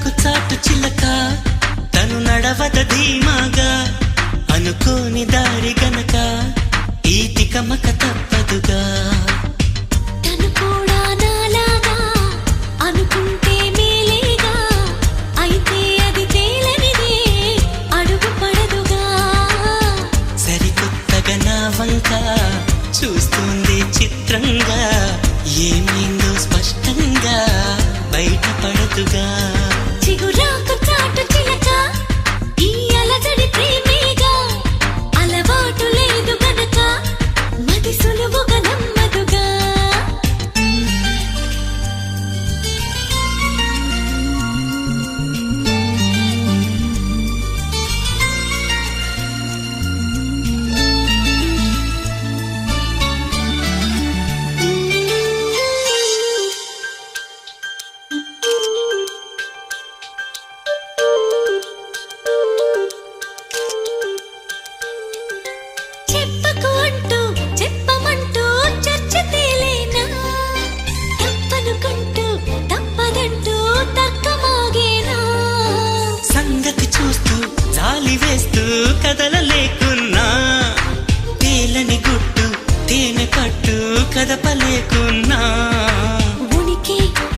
చిరాకు చాటు చిలక తను నడవద ధీమాగా అనుకోని దారి గనక ఈ తికమక తప్పదుగా తను కూడా నాలాగా అనుకుంటే మేలేగా అయితే అది తేలనిదే అడుగు పడదుగా సరికొత్తగా నా వంక చూస్తుంది చిత్రంగా ఏమైందో స్పష్టంగా బయటపడదుగా చిగురా